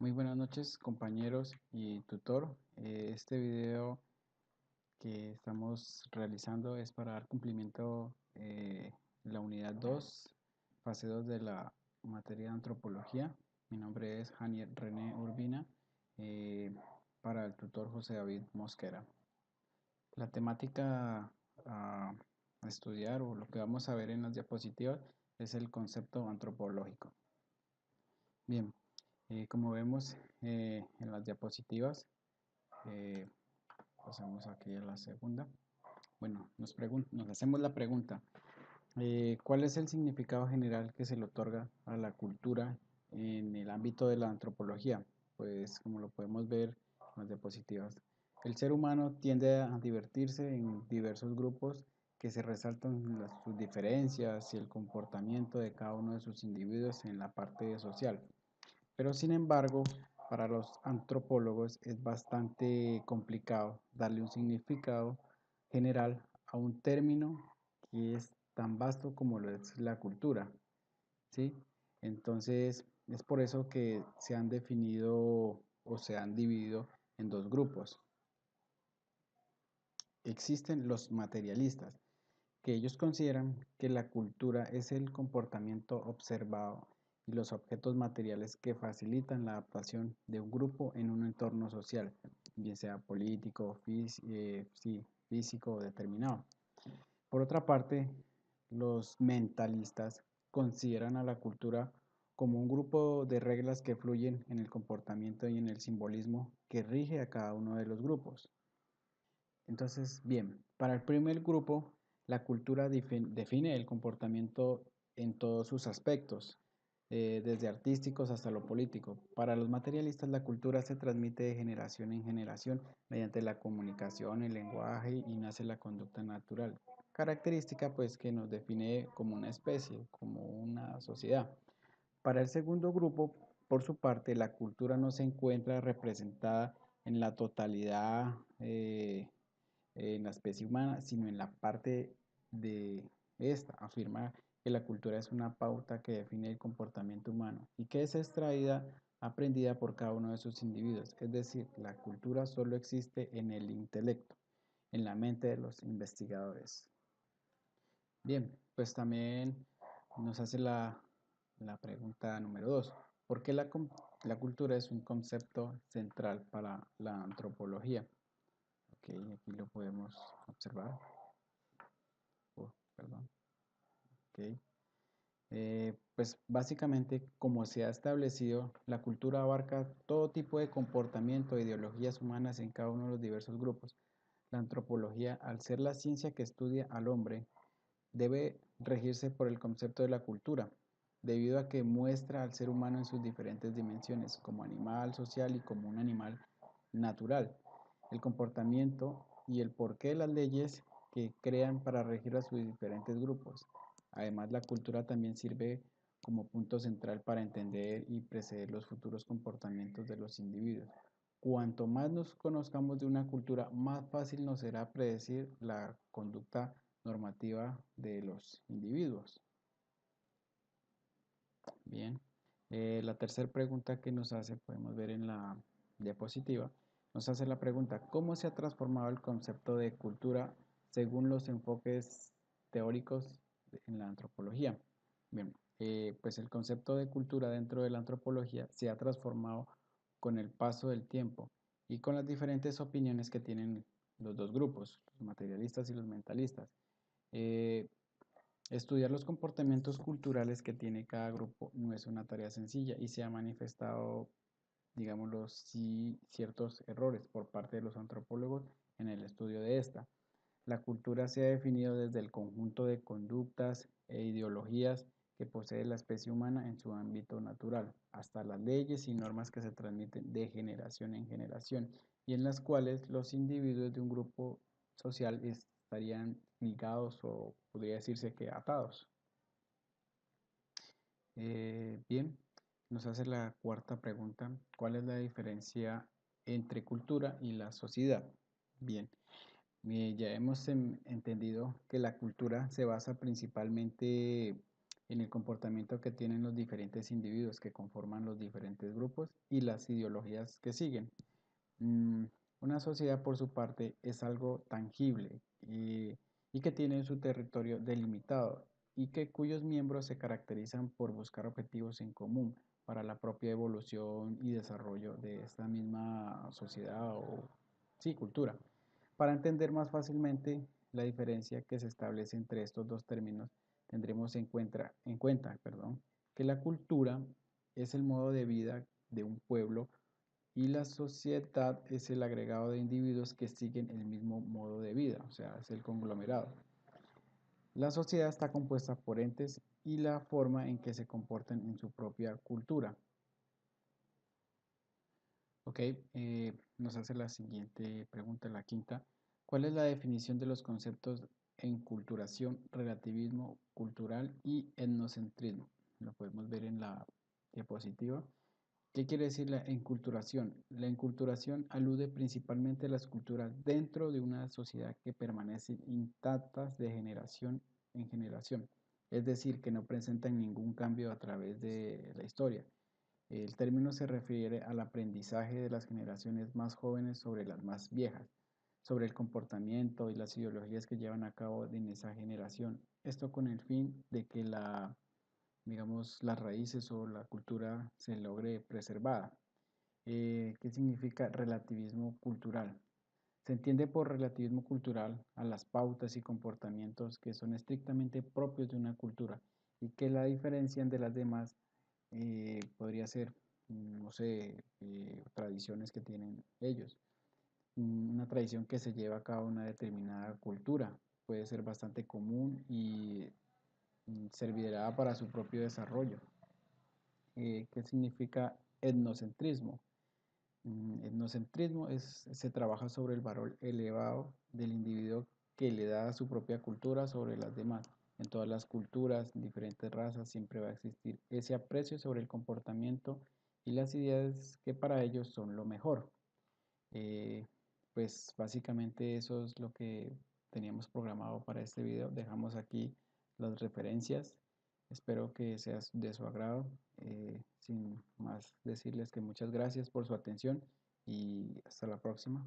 Muy buenas noches, compañeros y tutor. Este video que estamos realizando es para dar cumplimiento la unidad 2, fase 2 de la materia de antropología. Mi nombre es Janiel René Urbina, eh, para el tutor José David Mosquera. La temática a estudiar o lo que vamos a ver en las diapositivas es el concepto antropológico. Bien, como vemos en las diapositivas, eh, pasamos aquí a la segunda. Bueno, nos hacemos la pregunta, ¿cuál es el significado general que se le otorga a la cultura en el ámbito de la antropología? Pues como lo podemos ver en las diapositivas, el ser humano tiende a divertirse en diversos grupos que se resaltan sus diferencias y el comportamiento de cada uno de sus individuos en la parte social. Pero sin embargo, para los antropólogos es bastante complicado darle un significado general a un término que es tan vasto como lo es la cultura, ¿sí? Entonces, es por eso que se han definido o se han dividido en dos grupos. Existen los materialistas, que ellos consideran que la cultura es el comportamiento observado y los objetos materiales que facilitan la adaptación de un grupo en un entorno social, bien sea político, físico o determinado. Por otra parte, los mentalistas consideran a la cultura como un grupo de reglas que fluyen en el comportamiento y en el simbolismo que rige a cada uno de los grupos. Entonces, bien, para el primer grupo, la cultura define el comportamiento en todos sus aspectos, desde artísticos hasta lo político. Para los materialistas, la cultura se transmite de generación en generación mediante la comunicación, el lenguaje y nace la conducta natural, característica pues que nos define como una especie, como una sociedad. Para el segundo grupo, por su parte, la cultura no se encuentra representada en la totalidad en la especie humana, sino en la parte de esta. Afirma que la cultura es una pauta que define el comportamiento humano y que es extraída, aprendida por cada uno de sus individuos. Es decir, la cultura solo existe en el intelecto, en la mente de los investigadores. Bien, pues también nos hace la pregunta número 2. ¿Por qué la cultura es un concepto central para la antropología? Ok, aquí lo podemos observar. Perdón. Ok. Pues básicamente, como se ha establecido, la cultura abarca todo tipo de comportamiento e ideologías humanas en cada uno de los diversos grupos. La antropología, al ser la ciencia que estudia al hombre, debe regirse por el concepto de la cultura, debido a que muestra al ser humano en sus diferentes dimensiones, como animal social y como un animal natural, el comportamiento y el porqué de las leyes que crean para regir a sus diferentes grupos. Además, la cultura también sirve como punto central para entender y preceder los futuros comportamientos de los individuos. Cuanto más nos conozcamos de una cultura, más fácil nos será predecir la conducta normativa de los individuos. Bien, la tercera pregunta que nos hace, podemos ver en la diapositiva, nos hace la pregunta, ¿cómo se ha transformado el concepto de cultura según los enfoques teóricos en la antropología? Bien, pues el concepto de cultura dentro de la antropología se ha transformado con el paso del tiempo y con las diferentes opiniones que tienen los dos grupos, los materialistas y los mentalistas. Eh, Estudiar los comportamientos culturales que tiene cada grupo no es una tarea sencilla y se ha manifestado, digámoslo, sí, ciertos errores por parte de los antropólogos en el estudio de esta. La cultura se ha definido desde el conjunto de conductas e ideologías que posee la especie humana en su ámbito natural, hasta las leyes y normas que se transmiten de generación en generación y en las cuales los individuos de un grupo social estarían ligados o podría decirse que atados. Bien, nos hace la cuarta pregunta, ¿cuál es la diferencia entre cultura y la sociedad? Bien, ya hemos entendido que la cultura se basa principalmente en el comportamiento que tienen los diferentes individuos que conforman los diferentes grupos y las ideologías que siguen. Mm, una sociedad, por su parte, es algo tangible y que tiene su territorio delimitado y que cuyos miembros se caracterizan por buscar objetivos en común para la propia evolución y desarrollo de esta misma sociedad o, sí, cultura. Para entender más fácilmente la diferencia que se establece entre estos dos términos, tendremos en cuenta, que la cultura es el modo de vida de un pueblo y la sociedad es el agregado de individuos que siguen el mismo modo de vida, o sea, es el conglomerado. La sociedad está compuesta por entes y la forma en que se comportan en su propia cultura. Ok, nos hace la siguiente pregunta, la quinta. ¿Cuál es la definición de los conceptos enculturación, relativismo cultural y etnocentrismo? Lo podemos ver en la diapositiva. ¿Qué quiere decir la enculturación? La enculturación alude principalmente a las culturas dentro de una sociedad que permanecen intactas de generación en generación, es decir, que no presentan ningún cambio a través de la historia. El término se refiere al aprendizaje de las generaciones más jóvenes sobre las más viejas, sobre el comportamiento y las ideologías que llevan a cabo en esa generación. Esto con el fin de que digamos, las raíces o la cultura se logre preservada. ¿Qué significa relativismo cultural? Se entiende por relativismo cultural a las pautas y comportamientos que son estrictamente propios de una cultura y que la diferencian de las demás. Podría ser, no sé, tradiciones que tienen ellos. Una tradición que se lleva a cabo en una determinada cultura puede ser bastante común y servirá para su propio desarrollo. ¿Qué significa etnocentrismo? Etnocentrismo se trabaja sobre el valor elevado del individuo que le da a su propia cultura sobre las demás. En todas las culturas, diferentes razas, siempre va a existir ese aprecio sobre el comportamiento y las ideas que para ellos son lo mejor. Eh, pues básicamente eso es lo que teníamos programado para este video. Dejamos aquí las referencias. Espero que sea de su agrado. Sin más decirles que muchas gracias por su atención y hasta la próxima.